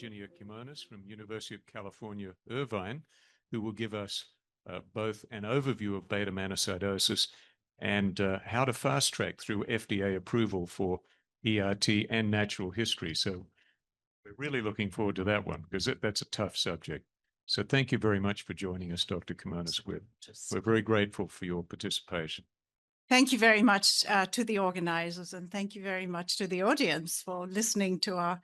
Virginia Kimonis from University of California, Irvine, who will give us both an overview of beta-mannosidosis and how to fast track through FDA approval for ERT and natural history. So we're really looking forward to that one because that's a tough subject. So thank you very much for joining us, Dr. Kimonis. We're very grateful for your participation. Thank you very much to the organizers, and thank you very much to the audience for listening to our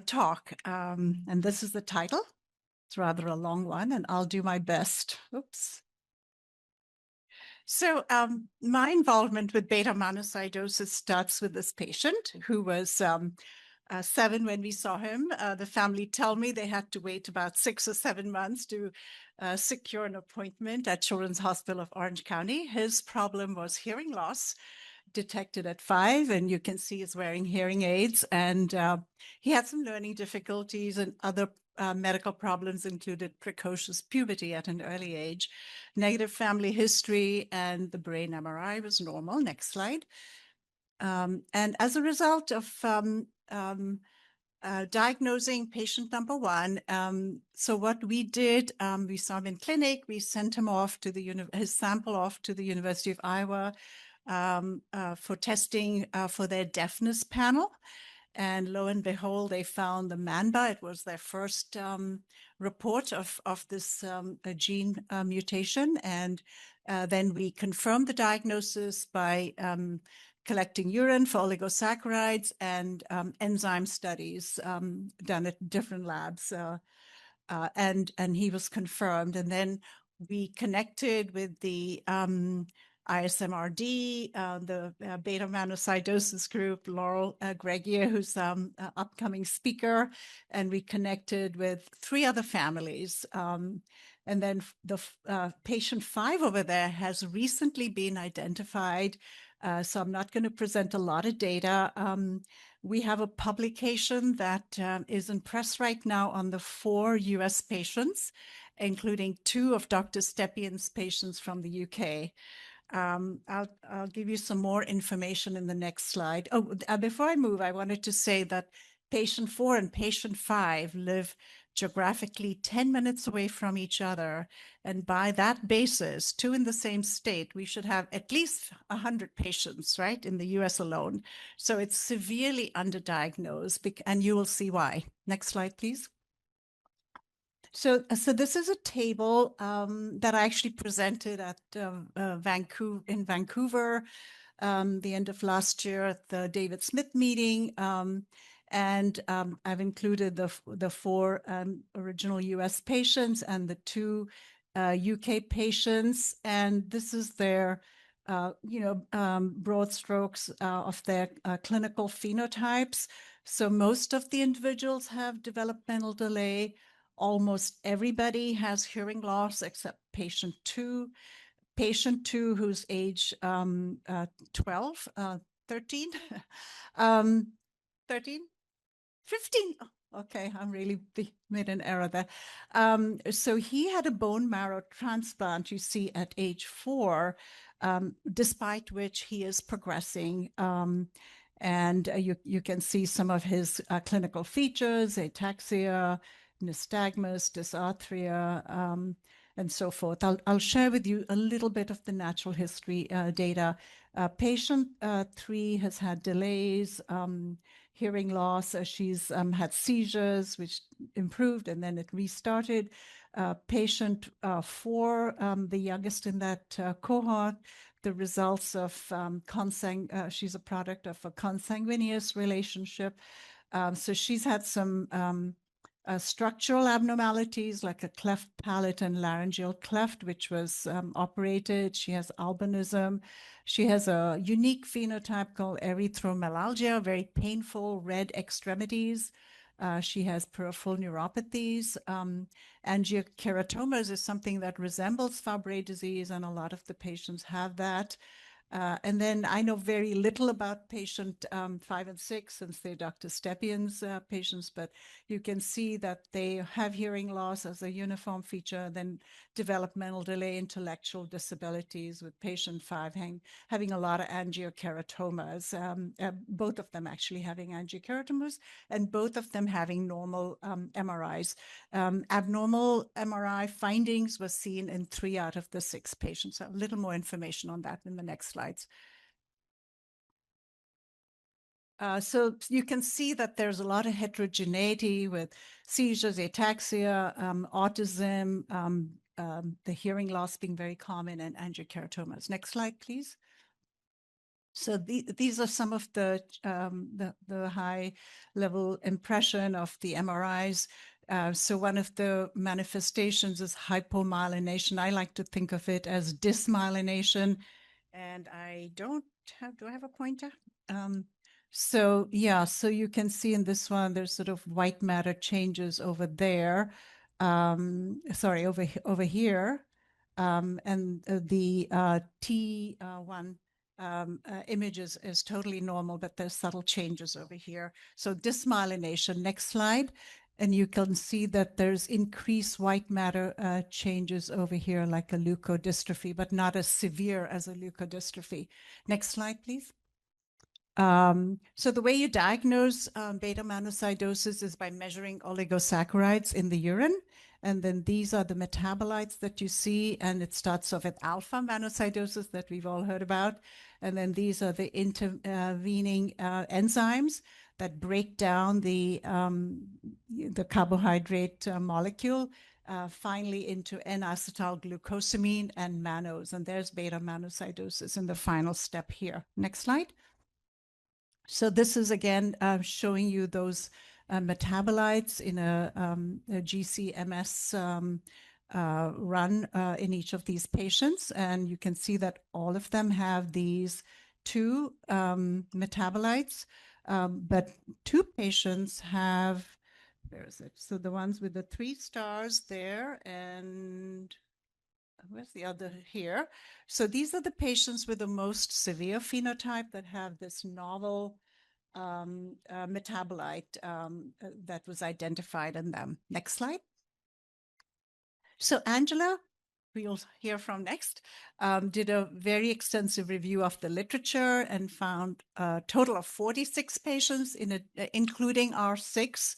talk. And this is the title. It's rather a long one, and I'll do my best. Oops. So my involvement with beta-mannosidosis starts with this patient who was 7 when we saw him. The family told me they had to wait about 6 or 7 months to secure an appointment at Children's Hospital of Orange County. His problem was hearing loss, detected at 5, and you can see he's wearing hearing aids. And he had some learning difficulties, and other medical problems included precocious puberty at an early age, negative family history, and the brain MRI was normal. Next slide. And as a result of diagnosing patient number 1, so what we did, we saw him in clinic, we sent him off to his sample off to the University of Iowa for testing for their deafness panel. And lo and behold, they found the MANBA. It was their first report of this gene mutation. And then we confirmed the diagnosis by collecting urine for oligosaccharides and enzyme studies done at different labs. And he was confirmed. And then we connected with the ISMRD, the Beta-Mannosidosis group, Laurel Gregier, who's an upcoming speaker, and we connected with 3 other families. And then the patient 5 over there has recently been identified. So I'm not going to present a lot of data. We have a publication that is in press right now on the 4 US patients, including 2 of Dr. Steppian's patients from the UK. I'll give you some more information in the next slide. Oh, before I move, I wanted to say that patient 4 and patient 5 live geographically 10 minutes away from each other. And by that basis, 2 in the same state, we should have at least 100 patients, right, in the US alone. So it's severely underdiagnosed, and you will see why. Next slide, please. So this is a table that I actually presented at Vancouver the end of last year at the David Smith meeting. And I've included the 4 original US patients and the 2 UK patients. And this is their, broad strokes of their clinical phenotypes. So most of the individuals have developmental delay. Almost everybody has hearing loss except patient 2. Patient 2, who's age 13, 15. Oh, okay, I'm really made an error there. So he had a bone marrow transplant, you see, at age 4, despite which he is progressing. And you can see some of his clinical features: ataxia, nystagmus, dysarthria, and so forth. I'll share with you a little bit of the natural history data. Patient 3 has had delays, hearing loss. She's had seizures, which improved, and then it restarted. Patient 4, the youngest in that cohort, the results of she's a product of a consanguineous relationship. So she's had some structural abnormalities like a cleft palate and laryngeal cleft, which was operated. She has albinism. She has a unique phenotype called erythromelalgia, very painful red extremities. She has peripheral neuropathies. Angiokeratomas is something that resembles Fabry disease, and a lot of the patients have that. And then I know very little about patient 5 and 6 since they're Dr. Stepion's patients, but you can see that they have hearing loss as a uniform feature, then developmental delay, intellectual disabilities, with patient 5 having a lot of angiokeratomas, both of them actually having angiokeratomas, and both of them having normal MRIs. Abnormal MRI findings were seen in 3 out of the 6 patients. So a little more information on that in the next slides. So you can see that there's a lot of heterogeneity with seizures, ataxia, autism, the hearing loss being very common, and angiokeratomas. Next slide, please. So these are some of the high level impression of the MRIs. So one of the manifestations is hypomyelination. I like to think of it as dysmyelination. And I don't have, do I have a pointer? So yeah, so you can see in this one, there's sort of white matter changes over there. Sorry, over here. And the T1 image is totally normal, but there's subtle changes over here. So dysmyelination, next slide. And you can see that there's increased white matter changes over here, like a leukodystrophy, but not as severe as a leukodystrophy. Next slide, please. So the way you diagnose beta-mannosidosis is by measuring oligosaccharides in the urine. And then these are the metabolites that you see, and it starts off with alpha-mannosidosis that we've all heard about. And then these are the intervening enzymes that break down the carbohydrate molecule, finally into N-acetylglucosamine and mannose. And there's beta-mannosidosis in the final step here. Next slide. So this is again showing you those metabolites in a GCMS run in each of these patients. And you can see that all of them have these 2 metabolites, but 2 patients have, where is it? So the ones with the 3 stars there, and where's the other here? So these are the patients with the most severe phenotype that have this novel metabolite that was identified in them. Next slide. So Angela, we'll hear from next, did a very extensive review of the literature and found a total of 46 patients, including our 6.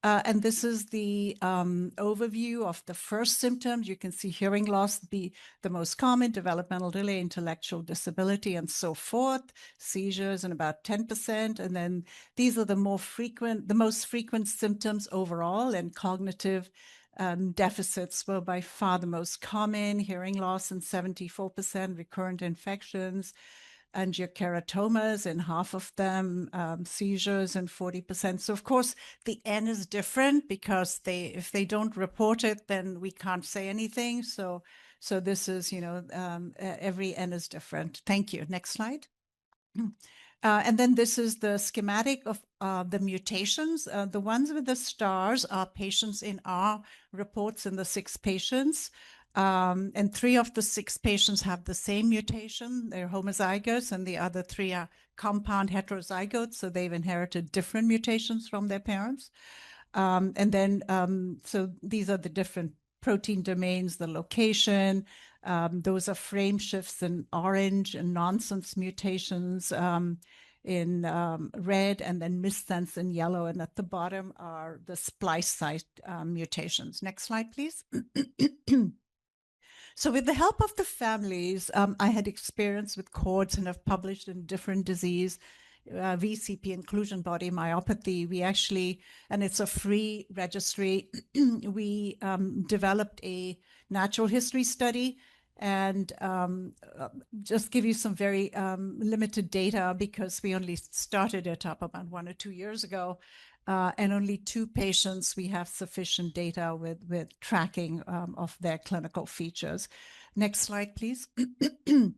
And this is the overview of the first symptoms. You can see hearing loss be the most common, developmental delay, intellectual disability, and so forth, seizures, and about 10%. And then these are the most frequent symptoms overall, and cognitive deficits were by far the most common, hearing loss in 74%, recurrent infections, angiokeratomas in half of them, seizures in 40%. So of course, the N is different because if they don't report it, then we can't say anything. So this is, every N is different. Thank you. Next slide. And then this is the schematic of the mutations. The ones with the stars are patients in our reports in the 6 patients. And 3 of the 6 patients have the same mutation. They're homozygous, and the other 3 are compound heterozygotes. So they've inherited different mutations from their parents. And then, so these are the different protein domains, the location. Those are frame shifts in orange, and nonsense mutations in red, and then missense in yellow. And at the bottom are the splice site mutations. Next slide, please. So with the help of the families, I had experience with cohorts and have published in different disease, VCP, inclusion body myopathy. We actually, and it's a free registry, we developed a natural history study, and just give you some very limited data because we only started it up about 1 or 2 years ago. And only 2 patients we have sufficient data with tracking of their clinical features. Next slide, please. And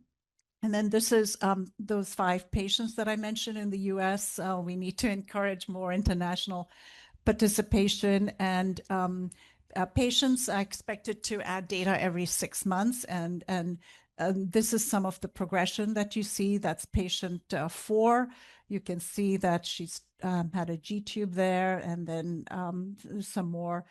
then this is those 5 patients that I mentioned in the US. We need to encourage more international participation, and patients are expected to add data every 6 months, and This is some of the progression that you see. That's patient 4. You can see that she's had a G-tube there, and then some more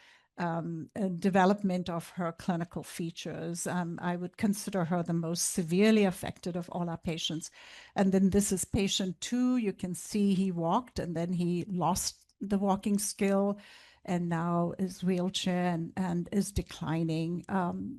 development of her clinical features. I would consider her the most severely affected of all our patients. And then this is patient 2. You can see he walked, and then he lost the walking skill, and now is wheelchair and is declining.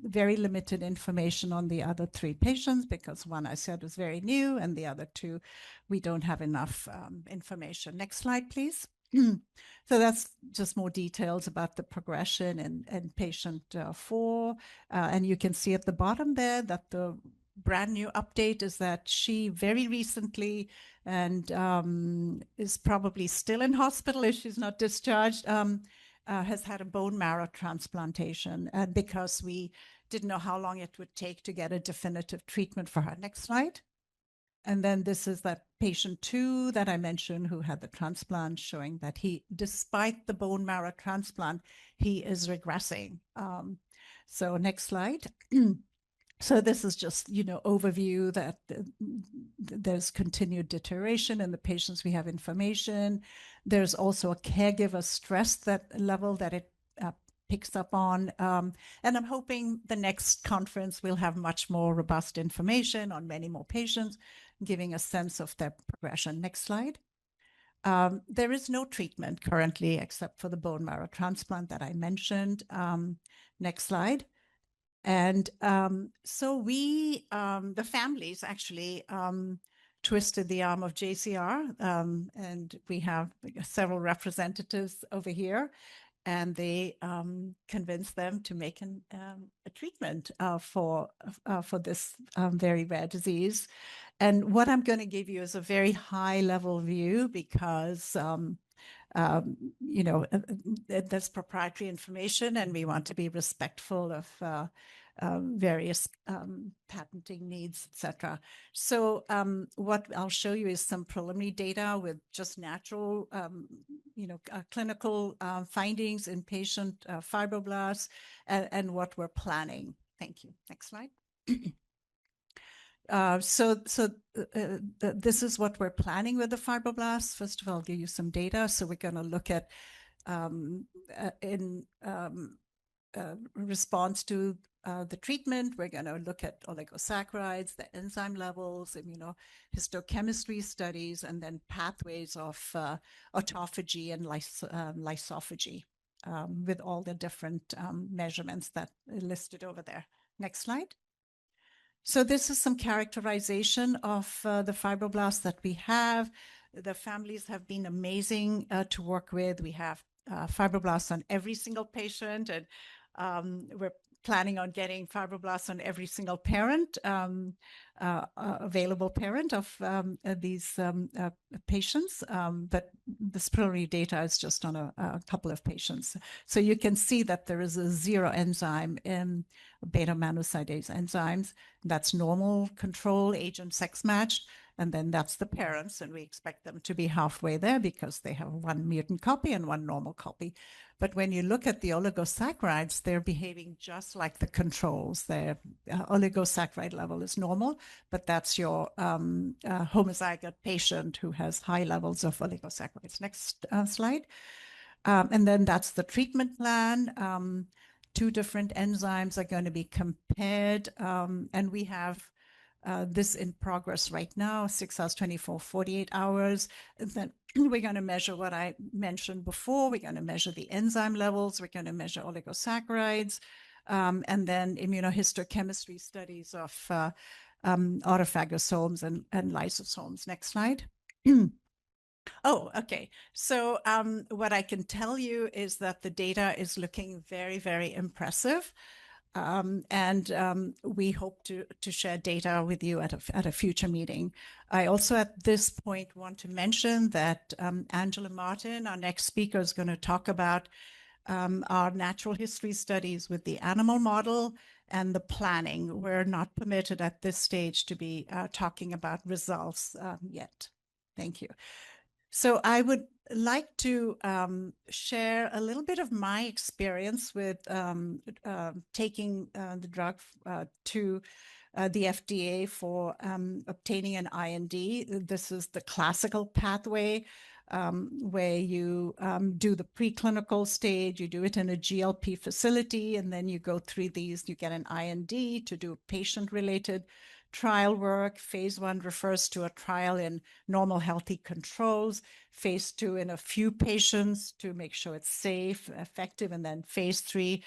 Very limited information on the other 3 patients because one I said was very new, and the other 2, we don't have enough information. Next slide, please. So that's just more details about the progression in patient 4. And you can see at the bottom there that the brand new update is that she very recently, and is probably still in hospital if she's not discharged, has had a bone marrow transplantation because we didn't know how long it would take to get a definitive treatment for her. Next slide. And then this is that patient 2 that I mentioned who had the transplant, showing that he, despite the bone marrow transplant, he is regressing. So next slide. So this is just, overview that there's continued deterioration in the patients. We have information. There's also a caregiver stress level that it picks up on. And I'm hoping the next conference will have much more robust information on many more patients, giving a sense of their progression. Next slide. There is no treatment currently except for the bone marrow transplant that I mentioned. Next slide. And so we, the families actually twisted the arm of JCR, and we have several representatives over here, and they convinced them to make a treatment for this very rare disease. And what I'm going to give you is a very high level view because there's proprietary information, and we want to be respectful of various patenting needs, etc. So what I'll show you is some preliminary data with just natural, clinical findings in patient fibroblasts and what we're planning. Thank you. Next slide. This is what we're planning with the fibroblasts. First of all, I'll give you some data. So we're going to look at in response to the treatment, we're going to look at oligosaccharides, the enzyme levels, immunohistochemistry studies, and then pathways of autophagy and lysophagy with all the different measurements that are listed over there. Next slide. So this is some characterization of the fibroblasts that we have. The families have been amazing to work with. We have fibroblasts on every single patient, and we're planning on getting fibroblasts on every single parent, available parent of these patients. But this preliminary data is just on a couple of patients. So you can see that there is a 0 enzyme in beta-mannosidosis enzymes. That's normal, control, age and sex matched. And then that's the parents, and we expect them to be halfway there because they have 1 mutant copy and 1 normal copy. But when you look at the oligosaccharides, they're behaving just like the controls. Their oligosaccharide level is normal, but that's your homozygote patient who has high levels of oligosaccharides. Next slide. And then that's the treatment plan. 2 different enzymes are going to be compared, and we have this in progress right now, 6 hours, 24, 48 hours. And then we're going to measure what I mentioned before. We're going to measure the enzyme levels. We're going to measure oligosaccharides, and then immunohistochemistry studies of autophagosomes and lysosomes. Next slide. Oh, okay. So what I can tell you is that the data is looking very, very impressive. And we hope to share data with you at a future meeting. I also at this point want to mention that Angela Martin, our next speaker, is going to talk about our natural history studies with the animal model and the planning. We're not permitted at this stage to be talking about results yet. Thank you. So I would like to share a little bit of my experience with taking the drug to the FDA for obtaining an IND. This is the classical pathway where you do the preclinical stage, you do it in a GLP facility, and then you go through these, you get an IND to do patient-related trial work. Phase 1 refers to a trial in normal healthy controls, phase 2 in a few patients to make sure it's safe, effective, and then phase 3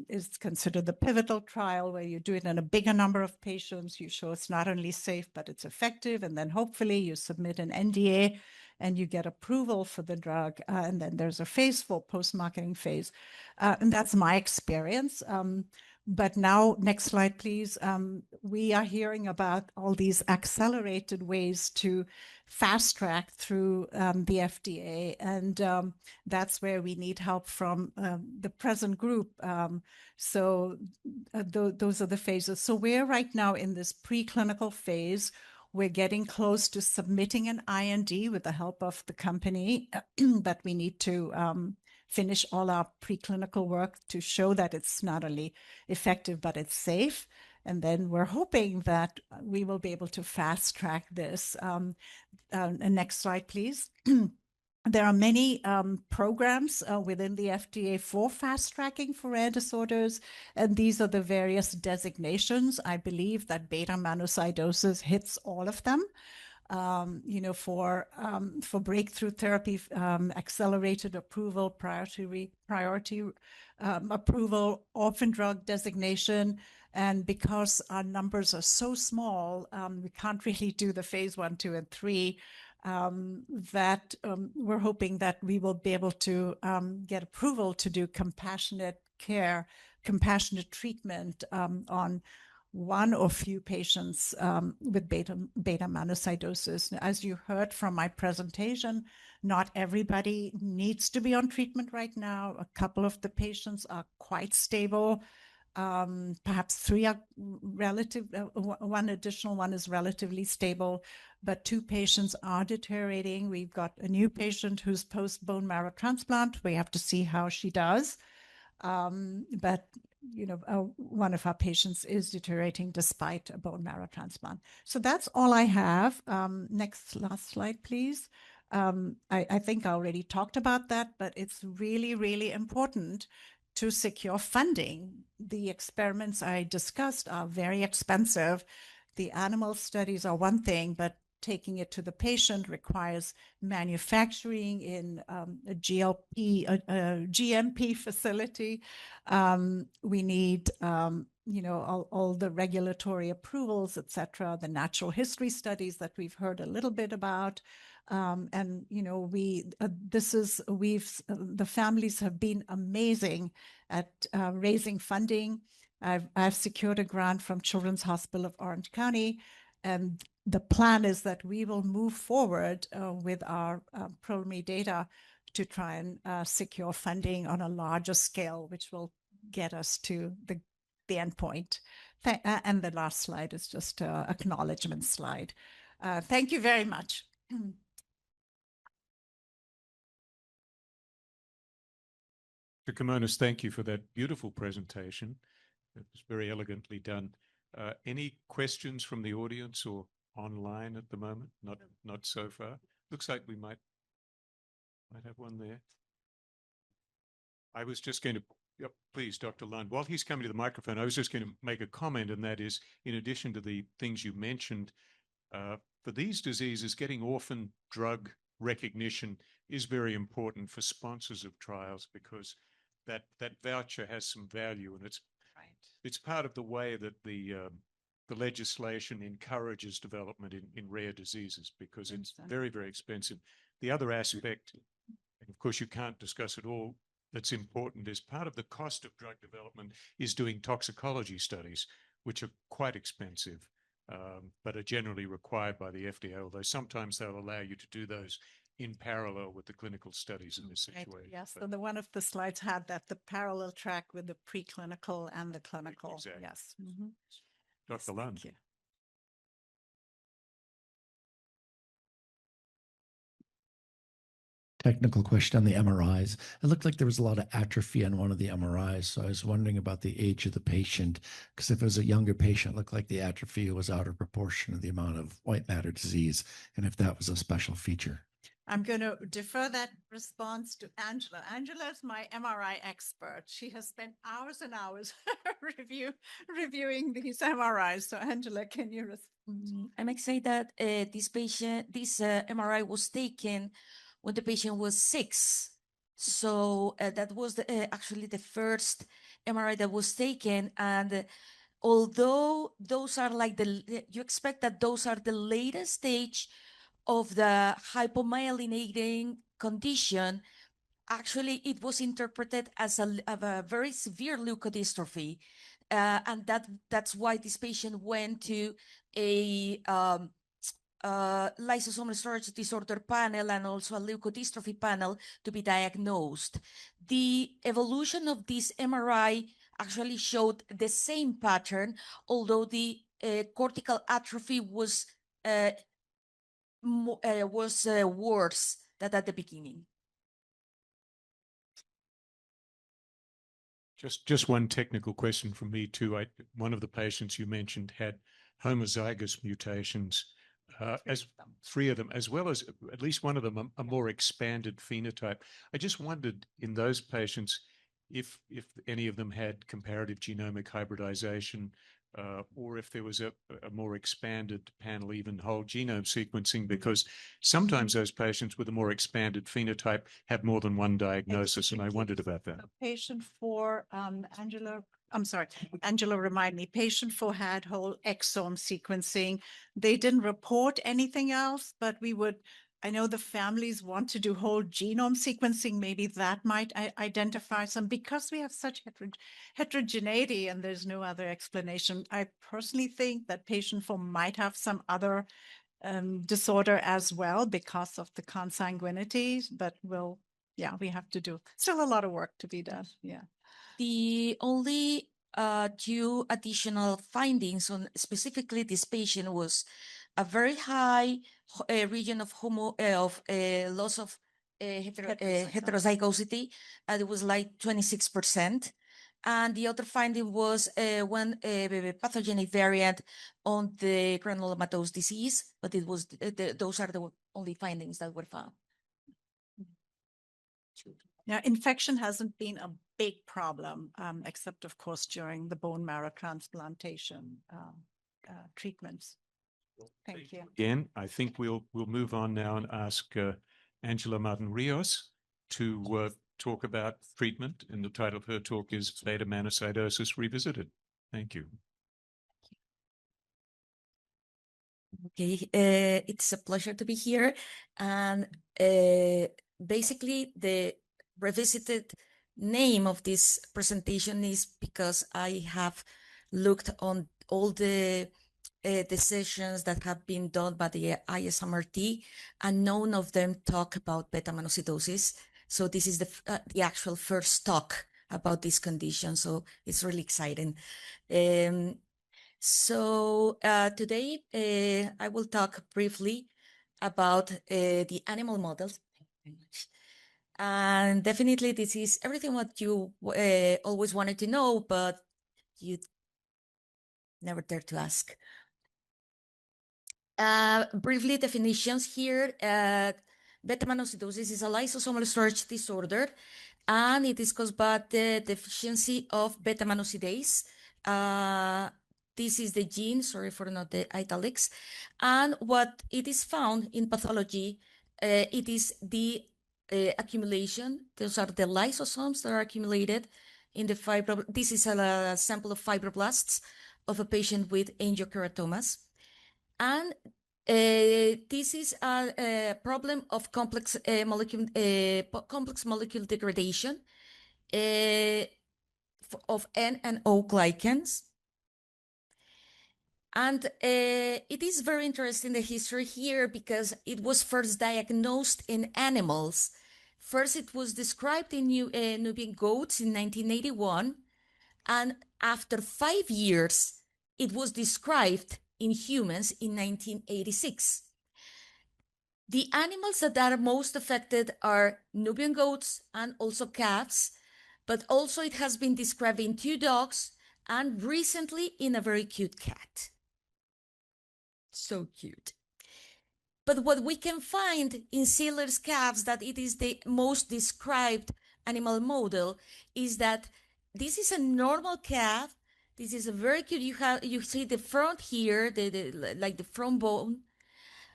is considered the pivotal trial where you do it in a bigger number of patients. You show it's not only safe, but it's effective. And then hopefully you submit an NDA and you get approval for the drug. And then there's a phase 4 post-marketing phase. And that's my experience. But now, next slide, please. We are hearing about all these accelerated ways to fast track through the FDA. And that's where we need help from the present group. So those are the phases. So we're right now in this preclinical phase. We're getting close to submitting an IND with the help of the company, but we need to finish all our preclinical work to show that it's not only effective, but it's safe. And then we're hoping that we will be able to fast track this. Next slide, please. There are many programs within the FDA for fast tracking for rare disorders, and these are the various designations. I believe that beta-mannosidosis hits all of them. For breakthrough therapy, accelerated approval, priority approval, orphan drug designation. And because our numbers are so small, we can't really do the phase 1, 2, and 3. We're hoping that we will be able to get approval to do compassionate care, compassionate treatment on one or few patients with beta-mannosidosis. As you heard from my presentation, not everybody needs to be on treatment right now. A couple of the patients are quite stable. Perhaps 3 are relative, one additional one is relatively stable, but 2 patients are deteriorating. We've got a new patient who's post bone marrow transplant. We have to see how she does. But one of our patients is deteriorating despite a bone marrow transplant. So that's all I have. Last slide, please. I think I already talked about that, but it's really, really important to secure funding. The experiments I discussed are very expensive. The animal studies are one thing, but taking it to the patient requires manufacturing in a GMP facility. We need, all the regulatory approvals, et cetera, the natural history studies that we've heard a little bit about. The families have been amazing at raising funding. I've secured a grant from Children's Hospital of Orange County, and the plan is that we will move forward with our PROME data to try and secure funding on a larger scale, which will get us to the end point. And the last slide is just an acknowledgement slide. Thank you very much. Dr. Kimonis, thank you for that beautiful presentation. It was very elegantly done. Any questions from the audience or online at the moment? Not so far. Looks like we might have one there. I was just going to, please, Dr. Lund. While he's coming to the microphone, I was just going to make a comment, and that is, in addition to the things you mentioned, for these diseases, getting orphan drug recognition is very important for sponsors of trials, because that voucher has some value, and it's part of the way that the legislation encourages development in rare diseases, because it's very, very expensive. The other aspect, and of course you can't discuss it all, that's important is part of the cost of drug development is doing toxicology studies, which are quite expensive, but are generally required by the FDA, although sometimes they'll allow you to do those in parallel with the clinical studies in this situation. Right. Yes, so one of the slides had that, the parallel track with the preclinical and the clinical. Exactly. Yes. Dr. Lund. Thank you. technical question on the MRIs. It looked like there was a lot of atrophy on one of the MRIs. So I was wondering about the age of the patient, because if it was a younger patient, it looked like the atrophy was out of proportion to the amount of white matter disease, and if that was a special feature. I'm going to defer that response to Angela. Angela is my MRI expert. She has spent hours and hours reviewing these MRIs. So Angela, can you respond? I might say that this MRI was taken when the patient was 6. So that was actually the first MRI that was taken. And although those are like you expect that those are the latest stage of the hypomyelinating condition, actually it was interpreted as a very severe leukodystrophy. And that's why this patient went to a lysosomal storage disorder panel and also a leukodystrophy panel to be diagnosed. The evolution of this MRI actually showed the same pattern, although the cortical atrophy was worse than at the beginning. Just one technical question from me too. One of the patients you mentioned had homozygous mutations, as 3 of them, as well as at least one of them a more expanded phenotype. I just wondered in those patients if any of them had comparative genomic hybridization, or if there was a more expanded panel, even whole genome sequencing, because sometimes those patients with a more expanded phenotype have more than one diagnosis, and I wondered about that. Patient 4, Angela, I'm sorry, Angela, remind me, patient 4 had whole exome sequencing. They didn't report anything else, but I know the families want to do whole genome sequencing. Maybe that might identify some, because we have such heterogeneity and there's no other explanation. I personally think that patient 4 might have some other disorder as well because of the consanguinity, but we have to do still a lot of work to be done. Yeah. The only 2 additional findings on specifically this patient was a very high region of loss of heterozygosity, and it was like 26%. And the other finding was one pathogenic variant on the granulomatous disease, but it was those are the only findings that were found. Now, infection hasn't been a big problem, except of course during the bone marrow transplantation treatments. Thank you. Again, I think we'll move on now and ask Angela Martin-Rios to talk about treatment, and the title of her talk is Beta-Mannosidosis Revisited. Thank you. Okay, it's a pleasure to be here. And basically, the revisited name of this presentation is because I have looked on all the decisions that have been done by the ISMRD, and none of them talk about beta-mannosidosis. So this is the actual first talk about this condition. So it's really exciting. So today I will talk briefly about the animal models. And definitely this is everything what you always wanted to know, but you never dare to ask. Briefly definitions here. Beta-mannosidosis is a lysosomal storage disorder, and it is caused by the deficiency of beta-mannosidase. This is the gene, sorry for not the italics. And what it is found in pathology, it is the accumulation. Those are the lysosomes that are accumulated in the fibroblast. This is a sample of fibroblasts of a patient with angiokeratomas. And this is a problem of complex molecule degradation of N and O glycans. And it is very interesting, the history here, because it was first diagnosed in animals. First, it was described in Nubian goats in 1981. And after 5 years, it was described in humans in 1986. The animals that are most affected are Nubian goats and also calves, but also it has been described in 2 dogs and recently in a very cute cat. So cute. But what we can find in Sealer's calves, that it is the most described animal model, is that this is a normal calf. This is a very cute. You see the front here, like the front bone,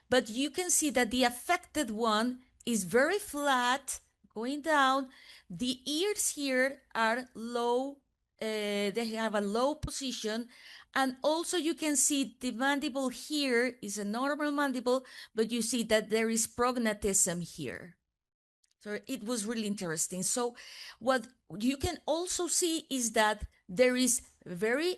but you can see that the affected one is very flat, going down. The ears here are low. They have a low position. And also you can see the mandible here is a normal mandible, but you see that there is prognatism here. So it was really interesting. So what you can also see is that there is very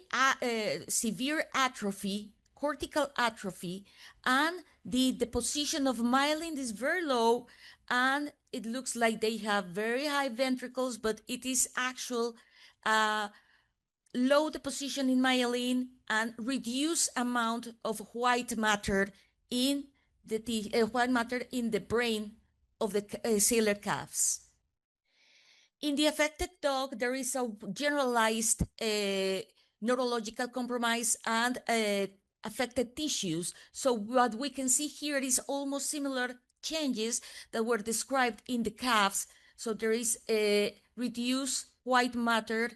severe atrophy, cortical atrophy, and the deposition of myelin is very low, and it looks like they have very high ventricles, but it is actual low deposition in myelin and reduced amount of white matter in the white matter in the brain of the sailor calves. In the affected dog, there is a generalized neurological compromise and affected tissues. So what we can see here is almost similar changes that were described in the calves. So there is a reduced white matter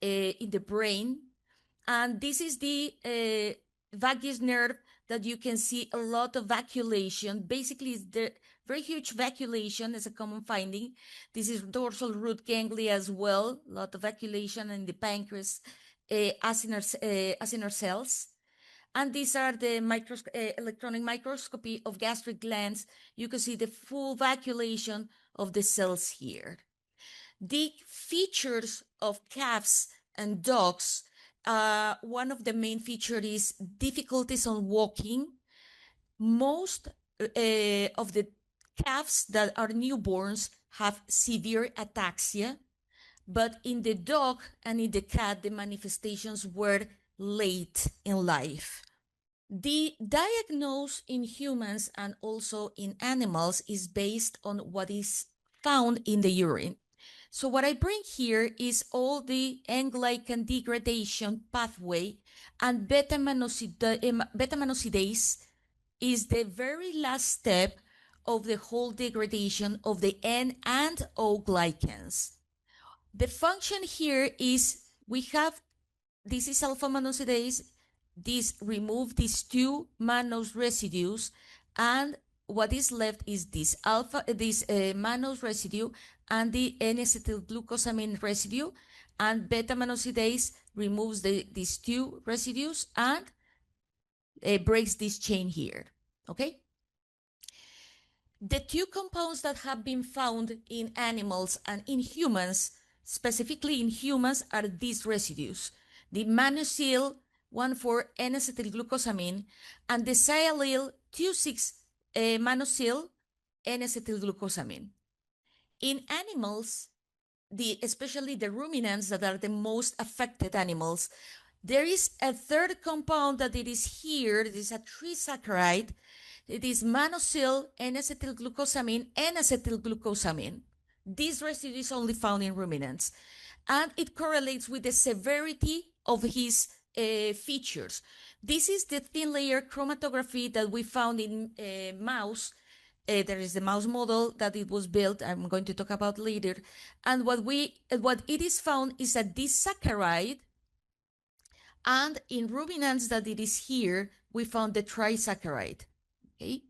in the brain. And this is the vagus nerve that you can see a lot of vacuolation. Basically, the very huge vacuolation is a common finding. This is dorsal root ganglia as well, a lot of vacuolation in the pancreas, acinar cells. And these are the electronic microscopy of gastric glands. You can see the full vacuolation of the cells here. The features of calves and dogs, one of the main features is difficulties on walking. Most of the calves that are newborns have severe ataxia, but in the dog and in the cat, the manifestations were late in life. The diagnosis in humans and also in animals is based on what is found in the urine. So what I bring here is all the N-glycan degradation pathway, and beta-Mannosidosis is the very last step of the whole degradation of the N and O glycans. The function here is we have, this is alpha-Mannosidase, this remove these 2 mannose residues, and what is left is this mannose residue and the N-acetylglucosamine residue, and beta-Mannosidase removes these 2 residues and breaks this chain here, okay? The 2 compounds that have been found in animals and in humans, specifically in humans, are these residues, the mannocil 1,4-N-acetylglucosamine and the sialyl 2,6-mannocil N-acetylglucosamine. In animals, especially the ruminants that are the most affected animals, there is a 3rd compound that it is here. It is a trisaccharide. It is mannocil N-acetylglucosamine, N-acetylglucosamine. This residue is only found in ruminants, and it correlates with the severity of his features. This is the thin layer chromatography that we found in mouse. There is the mouse model that it was built, I'm going to talk about later. And what it is found is a disaccharide, and in ruminants that it is here, we found the trisaccharide. Okay?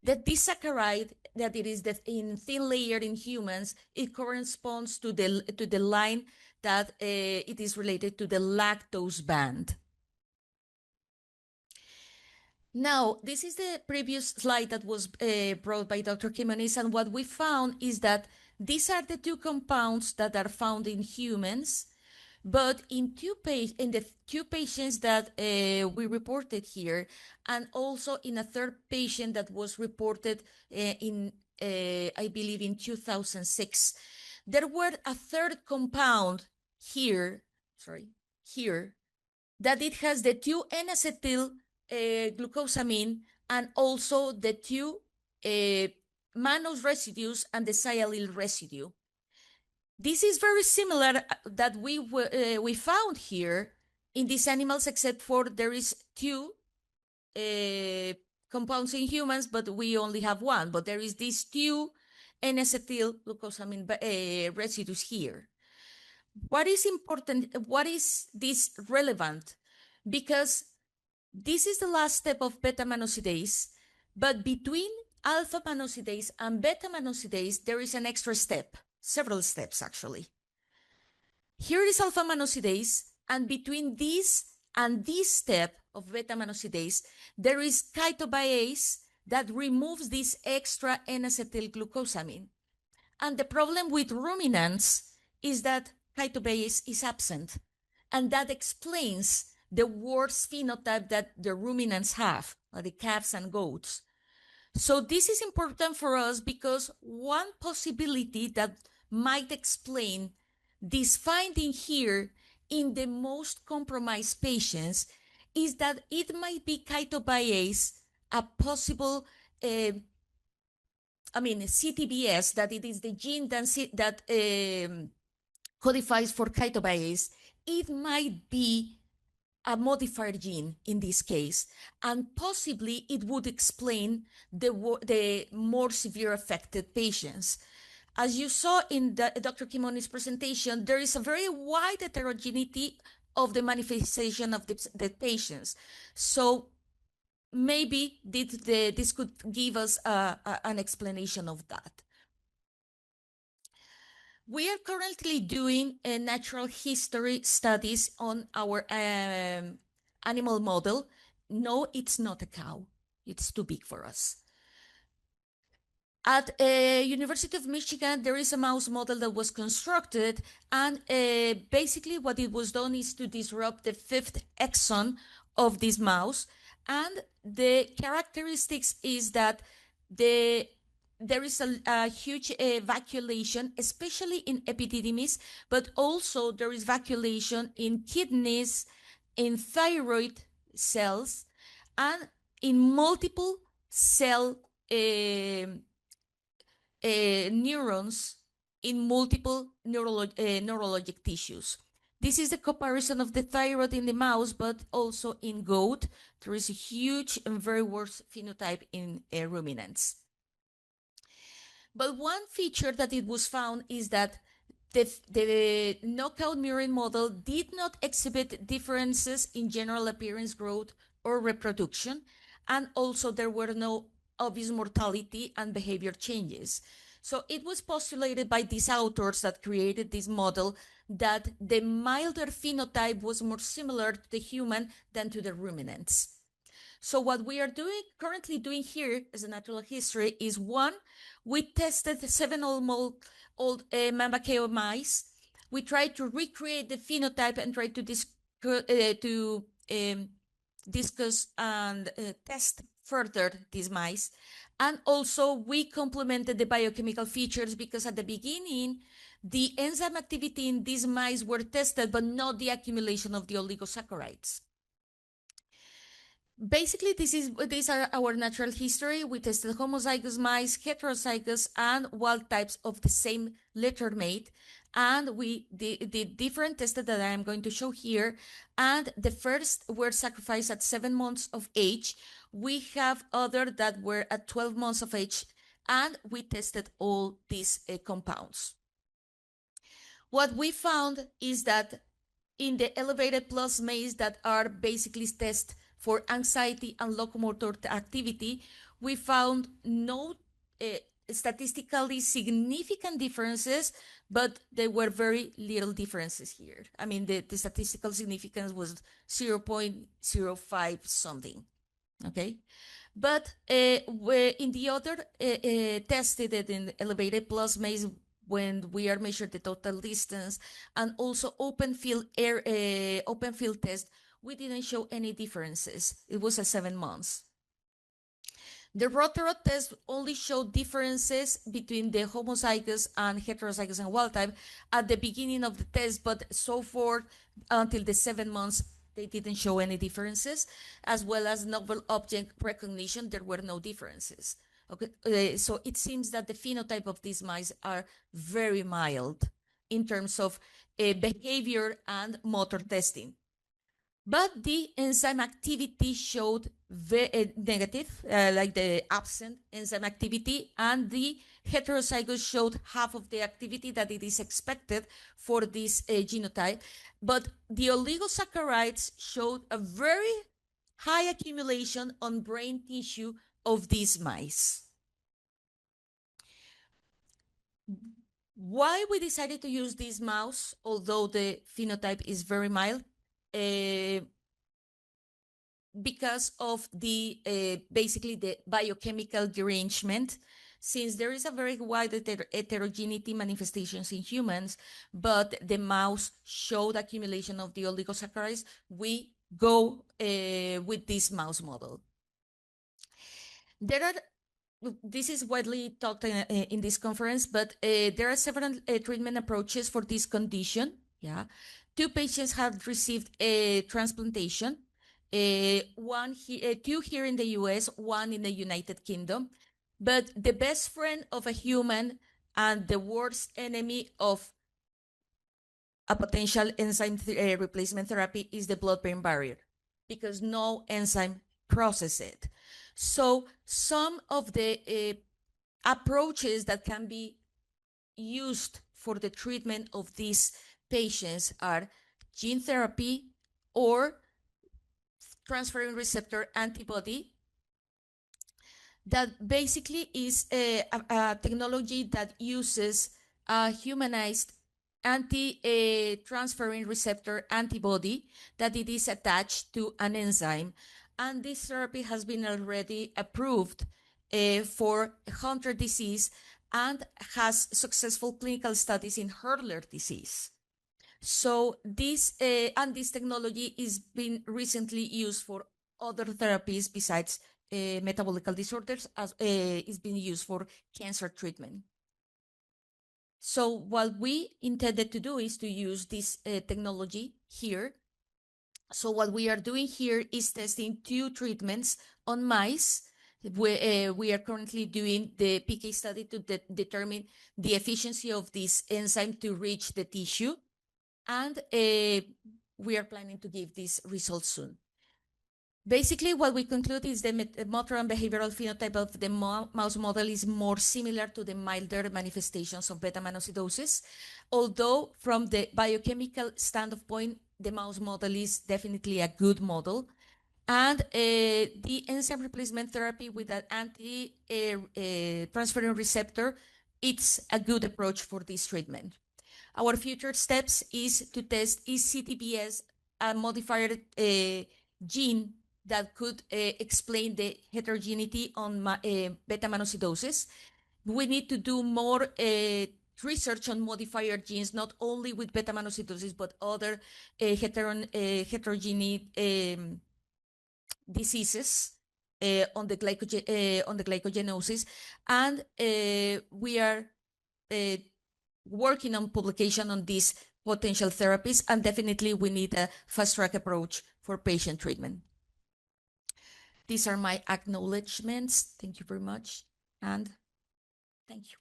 The disaccharide that it is in thin layer in humans, it corresponds to the line that it is related to the lactose band. Now, this is the previous slide that was brought by Dr. Quinones, and what we found is that these are the 2 compounds that are found in humans, but in the 2 patients that we reported here, and also in a 3rd patient that was reported I believe in 2006, there were a 3rd compound here, that it has the 2 N-acetyl glucosamine and also the 2 mannose residues and the sialyl residue. This is very similar that we found here in these animals, except for there is two compounds in humans, but we only have one. But there is these two N-acetyl glucosamine residues here. What is important? What is this relevant? Because this is the last step of beta-mannosidosis, but between alpha-mannosidosis and beta-mannosidosis, there is an extra step, several steps actually. Here is alpha-mannosidosis, and between this and this step of beta-mannosidosis, there is chitobiase that removes this extra N-acetyl glucosamine. And the problem with ruminants is that chitobiase is absent, and that explains the worst phenotype that the ruminants have, the calves and goats. So this is important for us because one possibility that might explain this finding here in the most compromised patients is that it might be chitobiase, a possible CTBS, that it is the gene that codifies for chitobiase. It might be a modifier gene in this case, and possibly it would explain the more severe affected patients. As you saw in Dr. Kimoni's presentation, there is a very wide heterogeneity of the manifestation of the patients. So maybe this could give us an explanation of that. We are currently doing natural history studies on our animal model. No, it's not a cow. It's too big for us. At University of Michigan, there is a mouse model that was constructed, and basically what it was done is to disrupt the 5th exon of this mouse. And the characteristics is that there is a huge vacuolation, especially in epididymis, but also there is vacuolation in kidneys, in thyroid cells, and in multiple cell neurons in multiple neurologic tissues. This is the comparison of the thyroid in the mouse, but also in goat. There is a huge and very worse phenotype in ruminants. But one feature that it was found is that the knockout murine model did not exhibit differences in general appearance, growth, or reproduction, and also there were no obvious mortality and behavior changes. So it was postulated by these authors that created this model that the milder phenotype was more similar to the human than to the ruminants. So what we are currently doing here as a natural history is, one, we tested 7-month-old mamba KO mice. We tried to recreate the phenotype and try to discuss and test further these mice. And also we complemented the biochemical features, because at the beginning, the enzyme activity in these mice were tested, but not the accumulation of the oligosaccharides. Basically, these are our natural history. We tested homozygous mice, heterozygous, and wild types of the same litter mate. And we did different tests that I am going to show here. And the first were sacrificed at 7 months of age. We have other that were at 12 months of age, and we tested all these compounds. What we found is that in the elevated plus maze that are basically tested for anxiety and locomotor activity, we found no statistically significant differences, but there were very little differences here. I mean, the statistical significance was 0.05 something, okay? But in the other tested in elevated plus maze, when we are measured the total distance and also open field test, we didn't show any differences. It was at 7 months. The Rotarod test only showed differences between the homozygous and heterozygous and wild type at the beginning of the test, but so forth until the 7 months, they didn't show any differences, as well as novel object recognition, there were no differences. Okay, so it seems that the phenotype of these mice are very mild in terms of behavior and motor testing. But the enzyme activity showed negative, like the absent enzyme activity, and the heterozygous showed half of the activity that it is expected for this genotype. But the oligosaccharides showed a very high accumulation on brain tissue of these mice. Why we decided to use this mouse, although the phenotype is very mild, because of the basically the biochemical derangement, since there is a very wide heterogeneity manifestations in humans, but the mouse showed accumulation of the oligosaccharides, we go with this mouse model. This is widely talked in this conference, but there are several treatment approaches for this condition. Yeah, 2 patients have received a transplantation. 2 here in the US, 1 in the United Kingdom. But the best friend of a human and the worst enemy of a potential enzyme replacement therapy is the blood-brain barrier, because no enzyme processes it. So some of the approaches that can be used for the treatment of these patients are gene therapy or transferrin receptor antibody, that basically is a technology that uses a humanized anti-transferrin receptor antibody that it is attached to an enzyme. And this therapy has been already approved for Hunter disease and has successful clinical studies in Hurler disease. So this technology is being recently used for other therapies besides metabolic disorders, as is being used for cancer treatment. So what we intended to do is to use this technology here. So what we are doing here is testing 2 treatments on mice. We are currently doing the PK study to determine the efficiency of this enzyme to reach the tissue. And we are planning to give these results soon. Basically, what we conclude is the motor and behavioral phenotype of the mouse model is more similar to the milder manifestations of beta-mannosidosis, although from the biochemical standpoint, the mouse model is definitely a good model. And the enzyme replacement therapy with an anti-transferrin receptor, it's a good approach for this treatment. Our future steps is to test CTBS, a modifier gene that could explain the heterogeneity on beta-mannosidosis. We need to do more research on modifier genes, not only with beta-mannosidosis, but other heterogeneous diseases on the glycogenosis. And we are working on publication on these potential therapies, and definitely we need a fast-track approach for patient treatment. These are my acknowledgements. Thank you very much, and thank you.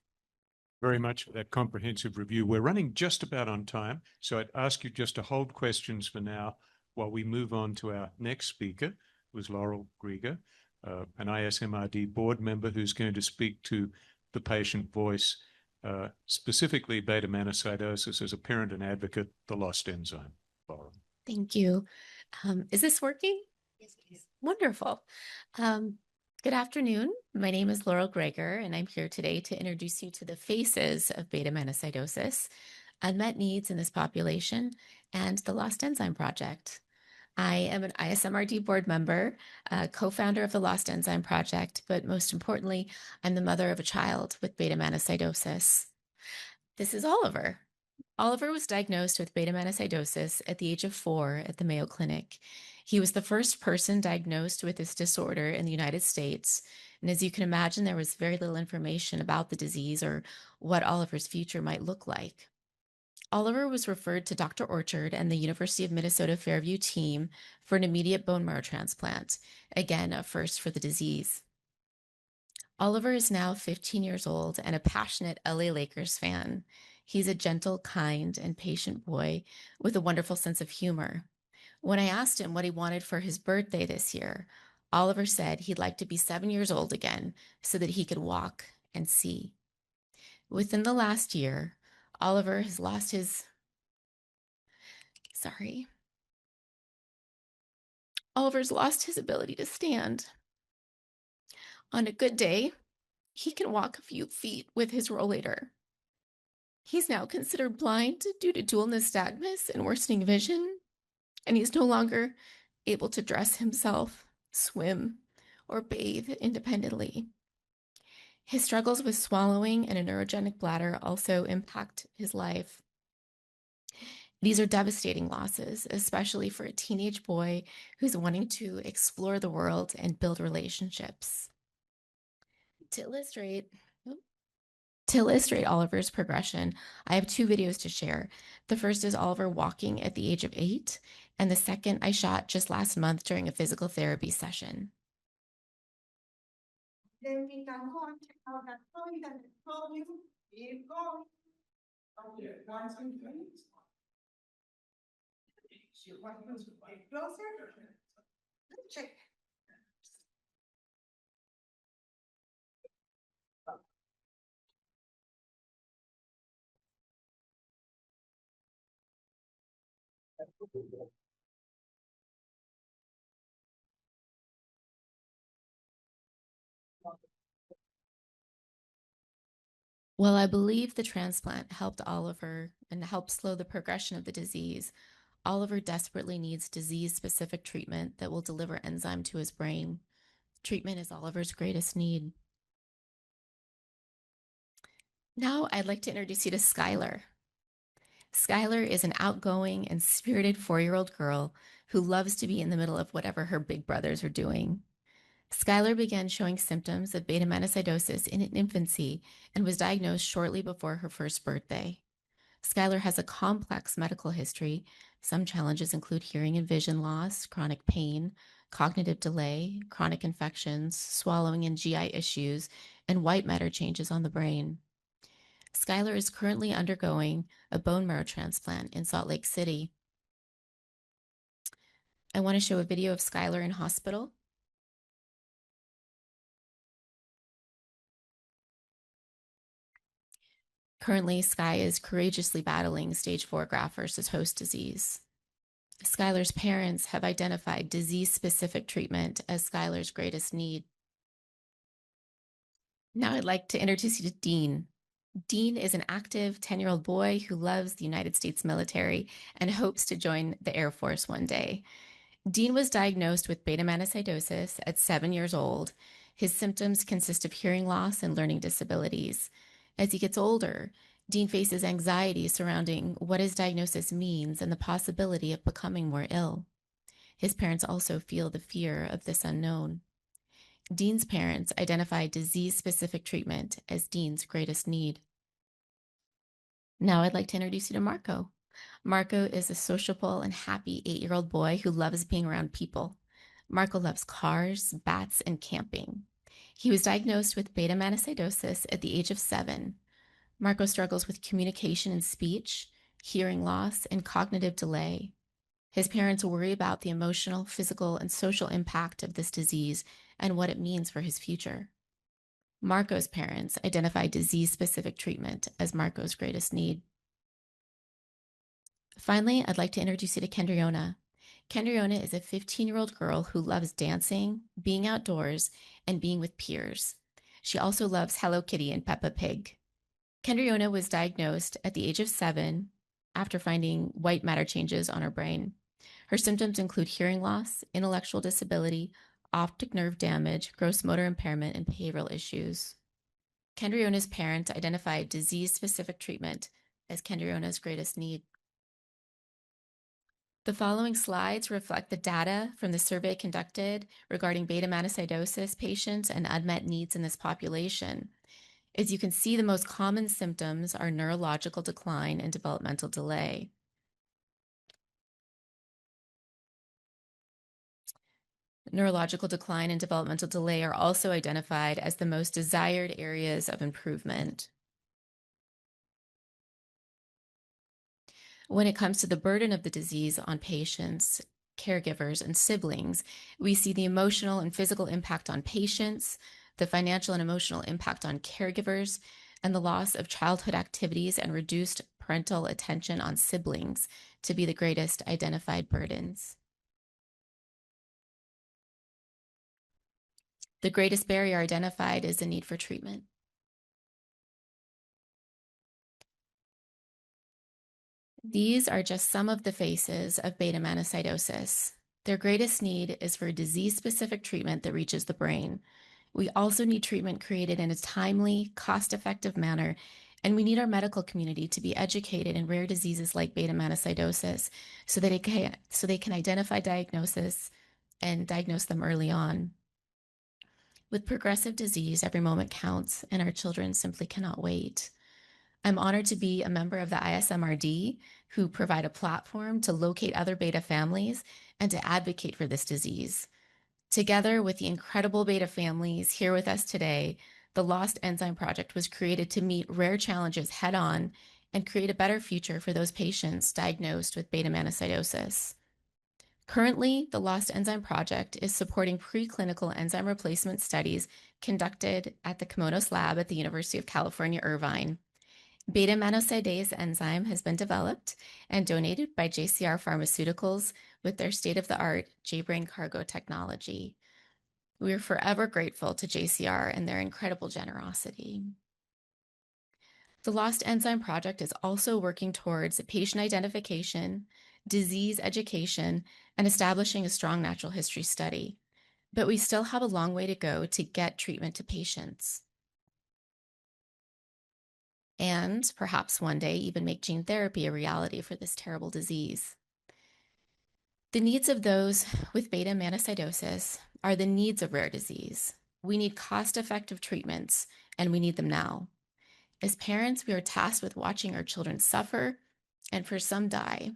Very much for that comprehensive review. We're running just about on time, so I'd ask you just to hold questions for now while we move on to our next speaker, who's Laurel Grieger, an ISMRD board member who's going to speak to the patient voice, specifically beta-mannosidosis as a parent and advocate, the lost enzyme. Laurel. Thank you. Is this working? Yes, please. Wonderful. Good afternoon. My name is Laurel Grieger, and I'm here today to introduce you to the faces of beta-mannosidosis, unmet needs in this population, and the Lost Enzyme Project. I am an ISMRD board member, co-founder of the Lost Enzyme Project, but most importantly, I'm the mother of a child with beta-mannosidosis. This is Oliver. Oliver was diagnosed with beta-mannosidosis at the age of 4 at the Mayo Clinic. He was the first person diagnosed with this disorder in the United States. And as you can imagine, there was very little information about the disease or what Oliver's future might look like. Oliver was referred to Dr. Orchard and the University of Minnesota Fairview team for an immediate bone marrow transplant, again, a first for the disease. Oliver is now 15 years old and a passionate LA Lakers fan. He's a gentle, kind, and patient boy with a wonderful sense of humor. When I asked him what he wanted for his birthday this year, Oliver said he'd like to be 7 years old again so that he could walk and see. Within the last year, Oliver has lost his, Oliver's lost his ability to stand. On a good day, he can walk a few feet with his rollator. He's now considered blind due to dual nystagmus and worsening vision, and he's no longer able to dress himself, swim, or bathe independently. His struggles with swallowing and a neurogenic bladder also impact his life. These are devastating losses, especially for a teenage boy who's wanting to explore the world and build relationships. To illustrate Oliver's progression, I have 2 videos to share. The first is Oliver walking at the age of 8, and the second I shot just last month during a physical therapy session. Then we can go and check out that point and follow you. Keep going. Okay, once and please. Closer. Check. While I believe the transplant helped Oliver and helped slow the progression of the disease, Oliver desperately needs disease-specific treatment that will deliver enzyme to his brain. Treatment is Oliver's greatest need. Now I'd like to introduce you to Skylar. Skylar is an outgoing and spirited 4-year-old girl who loves to be in the middle of whatever her big brothers are doing. Skylar began showing symptoms of beta-mannosidosis in infancy and was diagnosed shortly before her first birthday. Skylar has a complex medical history. Some challenges include hearing and vision loss, chronic pain, cognitive delay, chronic infections, swallowing and GI issues, and white matter changes on the brain. Skylar is currently undergoing a bone marrow transplant in Salt Lake City. I want to show a video of Skylar in hospital. Currently, Sky is courageously battling stage 4 graft-versus-host disease. Skylar's parents have identified disease-specific treatment as Skylar's greatest need. Now I'd like to introduce you to Dean. Dean is an active 10-year-old boy who loves the United States military and hopes to join the Air Force one day. Dean was diagnosed with beta-mannosidosis at 7 years old. His symptoms consist of hearing loss and learning disabilities. As he gets older, Dean faces anxiety surrounding what his diagnosis means and the possibility of becoming more ill. His parents also feel the fear of this unknown. Dean's parents identify disease-specific treatment as Dean's greatest need. Now I'd like to introduce you to Marco. Marco is a sociable and happy 8-year-old boy who loves being around people. Marco loves cars, bats, and camping. He was diagnosed with beta-mannosidosis at the age of 7. Marco struggles with communication and speech, hearing loss, and cognitive delay. His parents worry about the emotional, physical, and social impact of this disease and what it means for his future. Marco's parents identify disease-specific treatment as Marco's greatest need. Finally, I'd like to introduce you to Kendriona. Kendriona is a 15-year-old girl who loves dancing, being outdoors, and being with peers. She also loves Hello Kitty and Peppa Pig. Kendriona was diagnosed at the age of 7 after finding white matter changes on her brain. Her symptoms include hearing loss, intellectual disability, optic nerve damage, gross motor impairment, and behavioral issues. Kendriona's parents identified disease-specific treatment as Kendriona's greatest need. The following slides reflect the data from the survey conducted regarding beta-mannosidosis patients and unmet needs in this population. As you can see, the most common symptoms are neurological decline and developmental delay. Neurological decline and developmental delay are also identified as the most desired areas of improvement. When it comes to the burden of the disease on patients, caregivers, and siblings, we see the emotional and physical impact on patients, the financial and emotional impact on caregivers, and the loss of childhood activities and reduced parental attention on siblings to be the greatest identified burdens. The greatest barrier identified is the need for treatment. These are just some of the faces of beta-mannosidosis. Their greatest need is for disease-specific treatment that reaches the brain. We also need treatment created in a timely, cost-effective manner, and we need our medical community to be educated in rare diseases like beta-mannosidosis so that they can identify diagnosis and diagnose them early on. With progressive disease, every moment counts, and our children simply cannot wait. I'm honored to be a member of the ISMRD, who provide a platform to locate other beta families and to advocate for this disease. Together with the incredible beta families here with us today, the Lost Enzyme Project was created to meet rare challenges head-on and create a better future for those patients diagnosed with beta-mannosidosis. Currently, the Lost Enzyme Project is supporting preclinical enzyme replacement studies conducted at the Kimonos Lab at the University of California, Irvine. Beta-Mannosidosis enzyme has been developed and donated by JCR Pharmaceuticals with their state-of-the-art J-Brain cargo technology. We are forever grateful to JCR and their incredible generosity. The Lost Enzyme Project is also working towards patient identification, disease education, and establishing a strong natural history study. But we still have a long way to go to get treatment to patients. And perhaps one day even make gene therapy a reality for this terrible disease. The needs of those with beta-mannosidosis are the needs of rare disease. We need cost-effective treatments, and we need them now. As parents, we are tasked with watching our children suffer, and for some die.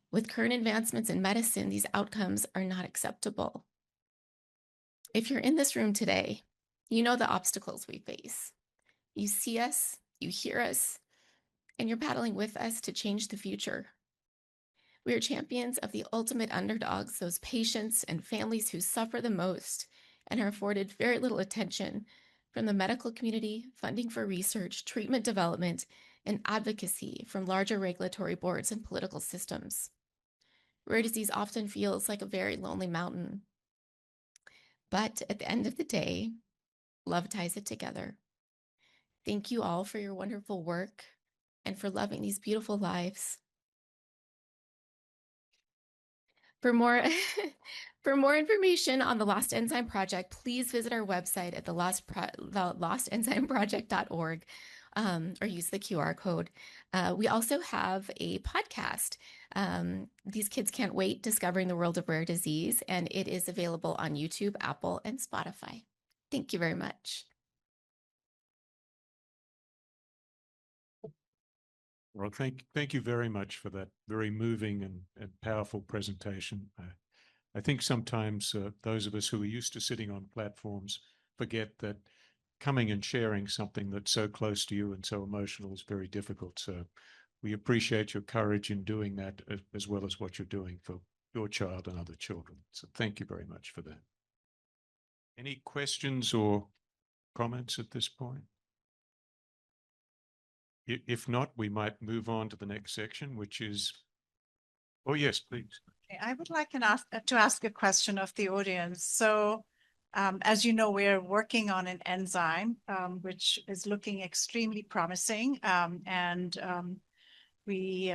With current advancements in medicine, these outcomes are not acceptable. If you're in this room today, you know the obstacles we face. You see us, you hear us, and you're battling with us to change the future. We are champions of the ultimate underdogs, those patients and families who suffer the most and are afforded very little attention from the medical community, funding for research, treatment development, and advocacy from larger regulatory boards and political systems. Rare disease often feels like a very lonely mountain. But at the end of the day, love ties it together. Thank you all for your wonderful work and for loving these beautiful lives. For more information on the Lost Enzyme Project, please visit our website at the lostenzymeproject.org or use the QR code. We also have a podcast, These Kids Can't Wait, Discovering the World of Rare Disease, and it is available on YouTube, Apple, and Spotify. Thank you very much. Well, thank you very much for that very moving and powerful presentation. I think sometimes those of us who are used to sitting on platforms forget that coming and sharing something that's so close to you and so emotional is very difficult. So we appreciate your courage in doing that, as well as what you're doing for your child and other children. So thank you very much for that. Any questions or comments at this point? If not, we might move on to the next section, which is, oh yes, please. I would like to ask a question of the audience. So as you know, we're working on an enzyme, which is looking extremely promising. All we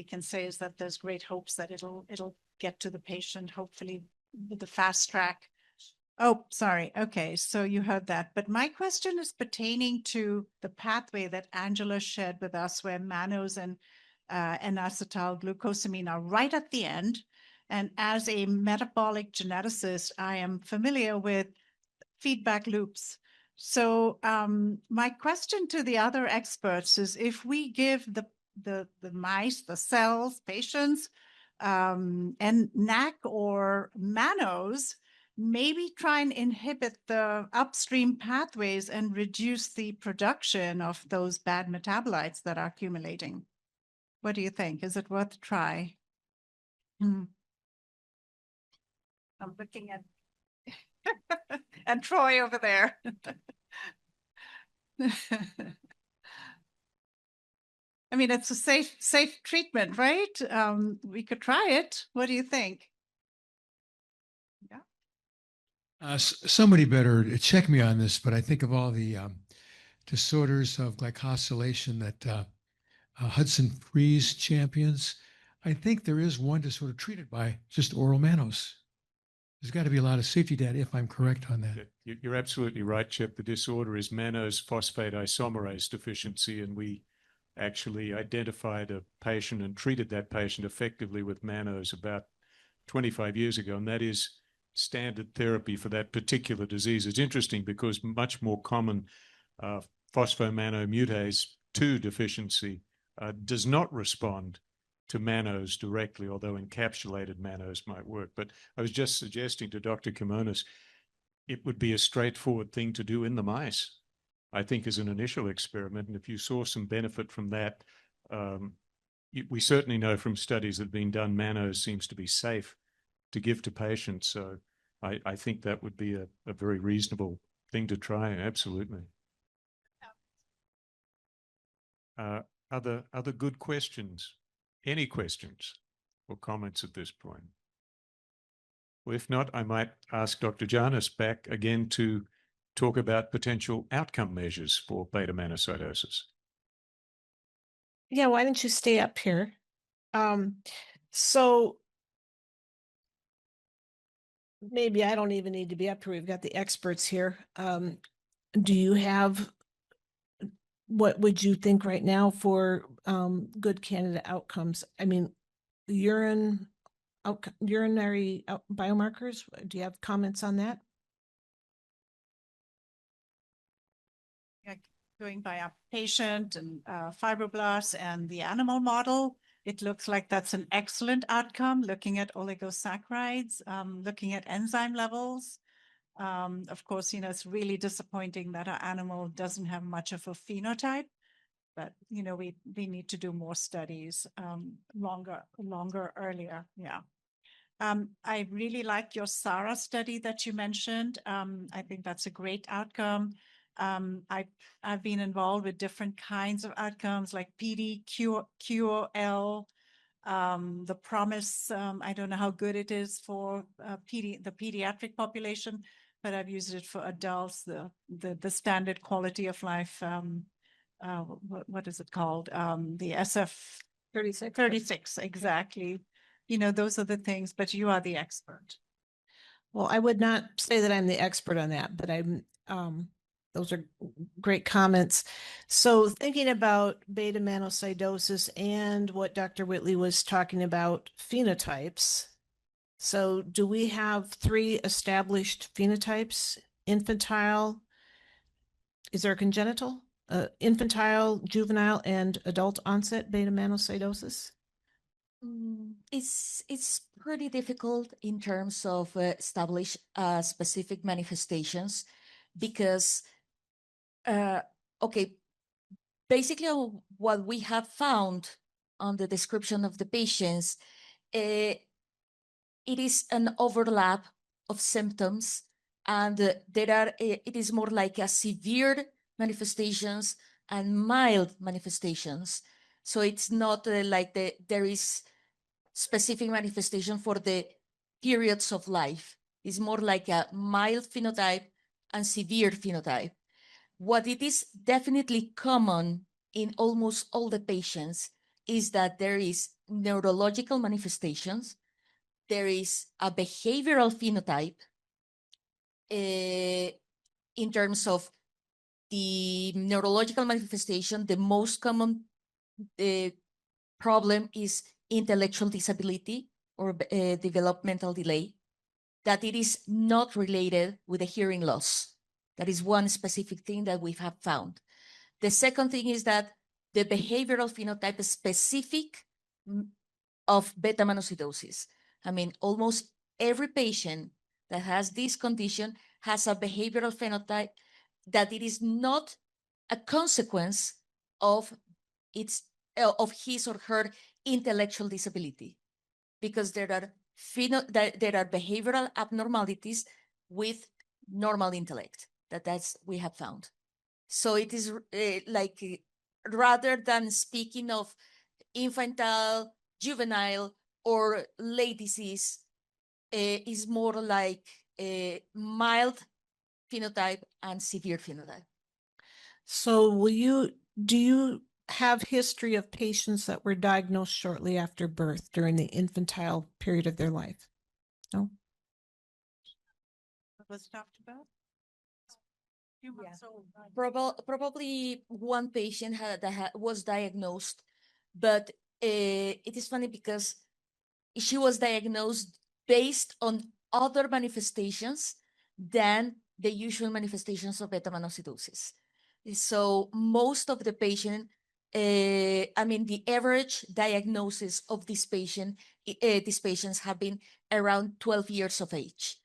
can say is that there's great hopes that it'll get to the patient, hopefully with the fast track. Oh, sorry. Okay, so you heard that. But my question is pertaining to the pathway that Angela shared with us, where mannose and N-acetyl glucosamine are right at the end. And as a metabolic geneticist, I am familiar with feedback loops. So my question to the other experts is, if we give the mice, the cells, patients, and NAC or mannose, maybe try and inhibit the upstream pathways and reduce the production of those bad metabolites that are accumulating. What do you think? Is it worth a try? I'm looking at and Troy over there. I mean, it's a safe treatment, right? We could try it. What do you think? Yeah. Somebody better check me on this, but I think of all the disorders of glycosylation that Hudson Freeze champions. I think there is one disorder treated by just oral mannose. There's got to be a lot of safety data if I'm correct on that. You're absolutely right, Chip. The disorder is mannose phosphate isomerase deficiency, and we actually identified a patient and treated that patient effectively with mannose about 25 years ago, and that is standard therapy for that particular disease. It's interesting because much more common phosphomannomutase 2 deficiency does not respond to mannose directly, although encapsulated mannose might work. But I was just suggesting to Dr. Kimonis, it would be a straightforward thing to do in the mice, I think, as an initial experiment. And if you saw some benefit from that, we certainly know from studies that have been done, mannose seems to be safe to give to patients. So I think that would be a very reasonable thing to try. Absolutely. Other good questions? Any questions or comments at this point? Well, if not, I might ask Dr. Janis back again to talk about potential outcome measures for beta-mannosidosis. Yeah, why don't you stay up here? So maybe I don't even need to be up here. We've got the experts here. Do you have, what would you think right now for good candidate outcomes? I mean, urinary biomarkers. Do you have comments on that? Yeah, going by our patient and fibroblasts and the animal model, it looks like that's an excellent outcome, looking at oligosaccharides, looking at enzyme levels. Of course, it's really disappointing that our animal doesn't have much of a phenotype, but, we need to do more studies longer, earlier. Yeah. I really like your SARA study that you mentioned. I think that's a great outcome. I've been involved with different kinds of outcomes like PD, QOL, the PROMISE. I don't know how good it is for the pediatric population, but I've used it for adults, the standard quality of life. What is it called? The SF 36, exactly. Those are the things, but you are the expert. Well, I would not say that I'm the expert on that, but those are great comments. So thinking about beta-mannosidosis and what Dr. Whitley was talking about, phenotypes. So do we have 3 established phenotypes? Infantile, is there a congenital? Infantile, juvenile, and adult onset beta-mannosidosis? It's pretty difficult in terms of establish specific manifestations because, okay, basically what we have found on the description of the patients, it is an overlap of symptoms, and it is more like a severe manifestations and mild manifestations. So it's not like there is specific manifestation for the periods of life. It's more like a mild phenotype and severe phenotype. What it is definitely common in almost all the patients is that there is neurological manifestations, there is a behavioral phenotype in terms of the neurological manifestation. The most common problem is intellectual disability or developmental delay, that it is not related with a hearing loss. That is one specific thing that we have found. The second thing is that the behavioral phenotype is specific of beta-mannosidosis. I mean, almost every patient that has this condition has a behavioral phenotype that it is not a consequence of his or her intellectual disability, because there are behavioral abnormalities with normal intellect that's we have found. So it is rather than speaking of infantile, juvenile, or late disease, is more like a mild phenotype and severe phenotype. So do you have history of patients that were diagnosed shortly after birth during the infantile period of their life? No? What was talked about? Few months old, right? Probably one patient was diagnosed, but it is funny because she was diagnosed based on other manifestations than the usual manifestations of beta-mannosidosis. So most of the patient, I mean, the average diagnosis of this patient, these patients have been around 12 years of age.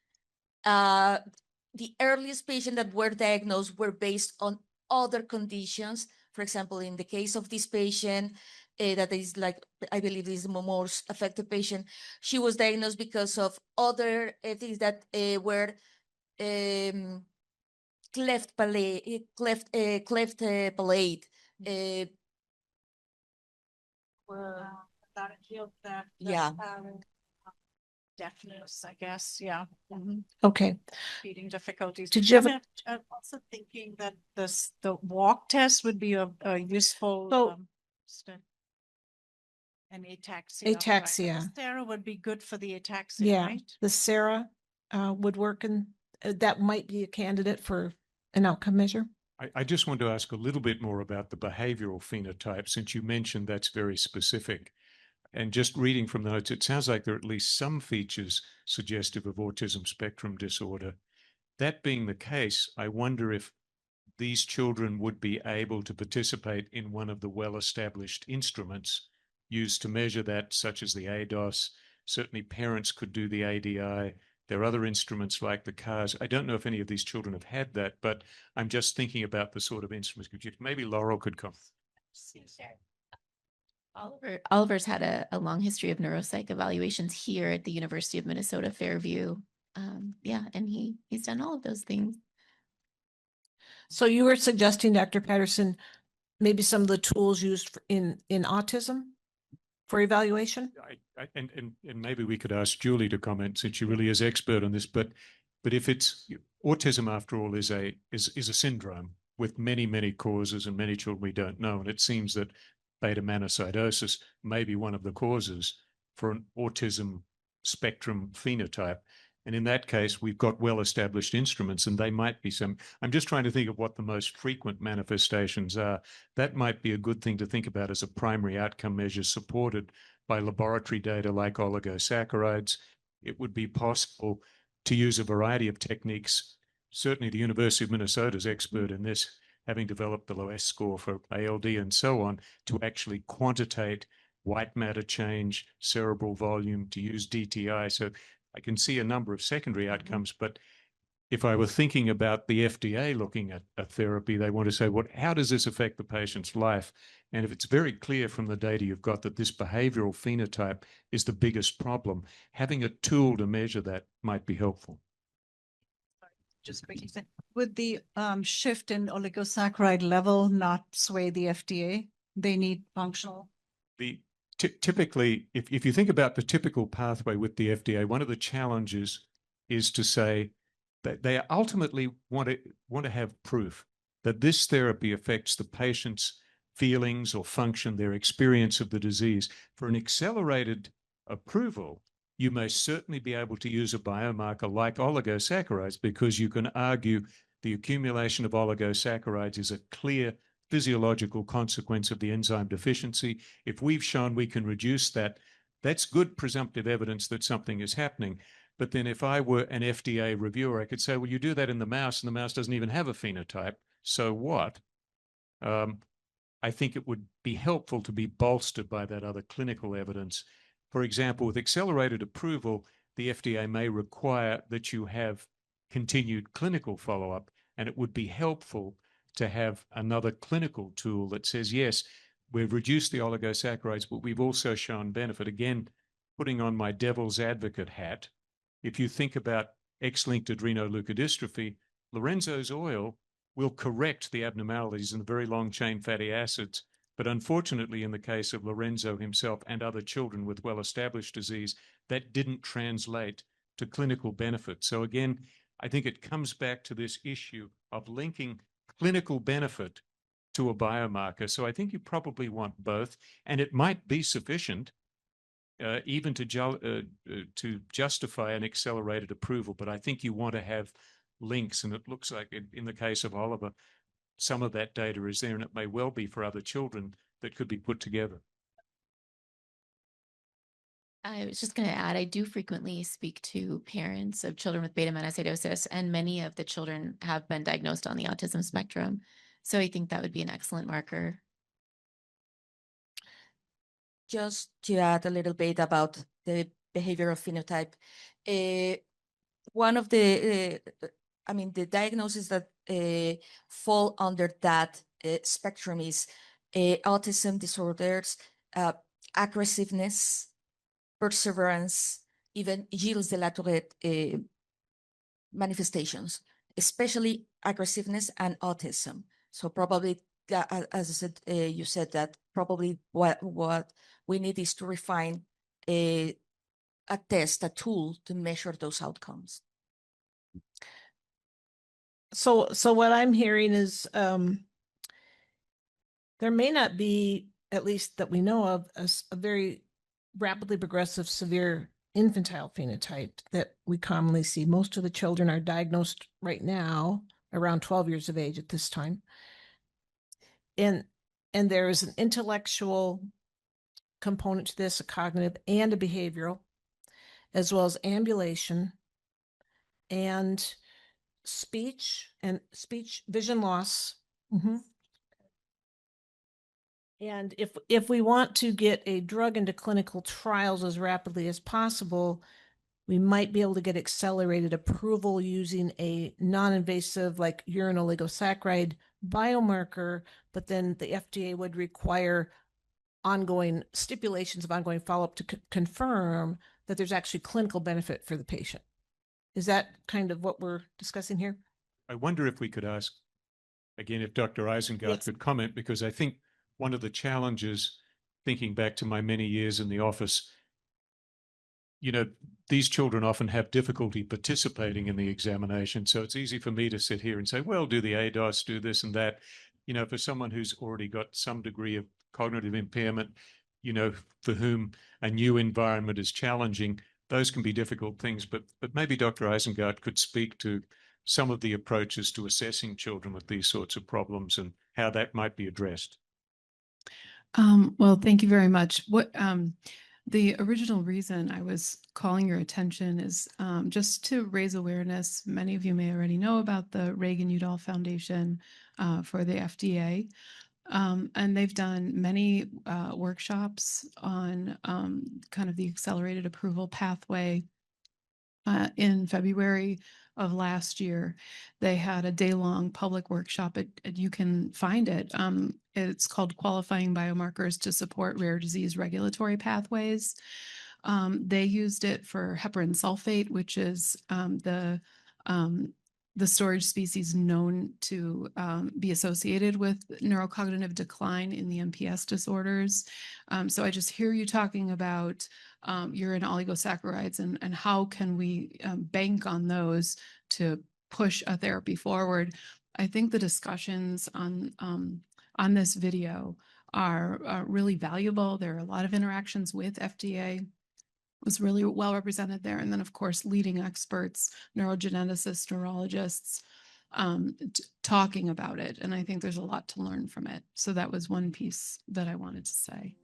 The earliest patients that were diagnosed were based on other conditions. For example, in the case of this patient, that is like, I believe is the most affected patient, she was diagnosed because of other things that were cleft palate, yeah. Deafness, I guess, yeah. Okay. Feeding difficulties. Did you ever? I'm also thinking that the walk test would be a useful study. And ataxia. Ataxia. Right? Sarah would be good for the ataxia, Yeah, right? the Sarah would work, and that might be a candidate for an outcome measure. I just want to ask a little bit more about the behavioral phenotype, since you mentioned that's very specific. And just reading from the notes, it sounds like there are at least some features suggestive of autism spectrum disorder. That being the case, I wonder if these children would be able to participate in one of the well-established instruments used to measure that, such as the ADOS. Certainly parents could do the ADI. There are other instruments like the CARS. I don't know if any of these children have had that, but I'm just thinking about the sort of instruments. Maybe Laurel could come. Oliver's had a long history of neuropsych evaluations here at the University of Minnesota Fairview. Yeah, and he's done all of those things. So you were suggesting, Dr. Patterson, maybe some of the tools used in autism for evaluation? And maybe we could ask Julie to comment, since she really is expert on this. But if it's autism, after all, is a syndrome with many causes, and many children we don't know, and it seems that beta-mannosidosis may be one of the causes for an autism spectrum phenotype. And in that case, we've got well-established instruments, and they might be some. I'm just trying to think of what the most frequent manifestations are. That might be a good thing to think about as a primary outcome measure supported by laboratory data like oligosaccharides. It would be possible to use a variety of techniques. Certainly the University of Minnesota is expert in this, having developed the Loess score for ALD and so on, to actually quantitate white matter change, cerebral volume, to use DTI. So I can see a number of secondary outcomes, but if I were thinking about the FDA looking at a therapy, they want to say, how does this affect the patient's life? And if it's very clear from the data you've got that this behavioral phenotype is the biggest problem, having a tool to measure that might be helpful. Just quickly, would the shift in oligosaccharide level not sway the FDA? They need functional. Typically, if you think about the typical pathway with the FDA, one of the challenges is to say that they ultimately want to have proof that this therapy affects the patient's feelings or function, their experience of the disease. For an accelerated approval, you may certainly be able to use a biomarker like oligosaccharides, because you can argue the accumulation of oligosaccharides is a clear physiological consequence of the enzyme deficiency. If we've shown we can reduce that, that's good presumptive evidence that something is happening. But then if I were an FDA reviewer, I could say, well, you do that in the mouse and the mouse doesn't even have a phenotype. So what? I think it would be helpful to be bolstered by that other clinical evidence. For example, with accelerated approval, the FDA may require that you have continued clinical follow-up, and it would be helpful to have another clinical tool that says, yes, we've reduced the oligosaccharides, but we've also shown benefit. Again, putting on my devil's advocate hat, if you think about X-linked adrenoleukodystrophy, Lorenzo's oil will correct the abnormalities in the very long-chain fatty acids. But unfortunately, in the case of Lorenzo himself and other children with well-established disease, that didn't translate to clinical benefit. So again, I think it comes back to this issue of linking clinical benefit to a biomarker. So I think you probably want both, and it might be sufficient even to justify an accelerated approval. But I think you want to have links, and it looks like in the case of Oliver, some of that data is there, and it may well be for other children that could be put together. I was just going to add, I do frequently speak to parents of children with beta-mannosidosis, and many of the children have been diagnosed on the autism spectrum. So I think that would be an excellent marker. Just to add a little bit about the behavioral phenotype, one of the, the diagnoses that fall under that spectrum is autism disorders, aggressiveness, perseverance, even Gilles de la Tourette manifestations, especially aggressiveness and autism. So probably, as I said, you said that probably what we need is to refine a test, a tool to measure those outcomes. So what I'm hearing is there may not be, at least that we know of, a very rapidly progressive severe infantile phenotype that we commonly see. Most of the children are diagnosed right now around 12 years of age at this time. And there is an intellectual component to this, a cognitive and a behavioral, as well as ambulation and speech vision loss. And if we want to get a drug into clinical trials as rapidly as possible, we might be able to get accelerated approval using a non-invasive like urine oligosaccharide biomarker, but then the FDA would require ongoing stipulations of ongoing follow-up to confirm that there's actually clinical benefit for the patient. Is that kind of what we're discussing here? I wonder if we could ask, again, if Dr. Isengard could comment, because I think one of the challenges, thinking back to my many years in the office, these children often have difficulty participating in the examination. So it's easy for me to sit here and say, well, do the ADOS, do this and that. For someone who's already got some degree of cognitive impairment, for whom a new environment is challenging, those can be difficult things. But maybe Dr. Isengard could speak to some of the approaches to assessing children with these sorts of problems and how that might be addressed. Well, thank you very much. The original reason I was calling your attention is just to raise awareness. Many of you may already know about the Reagan-Udall Foundation for the FDA. And they've done many workshops on kind of the accelerated approval pathway. In February of last year, they had a day-long public workshop. You can find it. It's called Qualifying Biomarkers to Support Rare Disease Regulatory Pathways. They used it for heparan sulfate, which is the storage species known to be associated with neurocognitive decline in the MPS disorders. So I just hear you talking about urine oligosaccharides and how can we bank on those to push a therapy forward. I think the discussions on this video are really valuable. There are a lot of interactions with FDA. Was really well represented there. And then, of course, leading experts, neurogeneticists, neurologists, talking about it. And I think there's a lot to learn from it. So that was one piece that I wanted to say.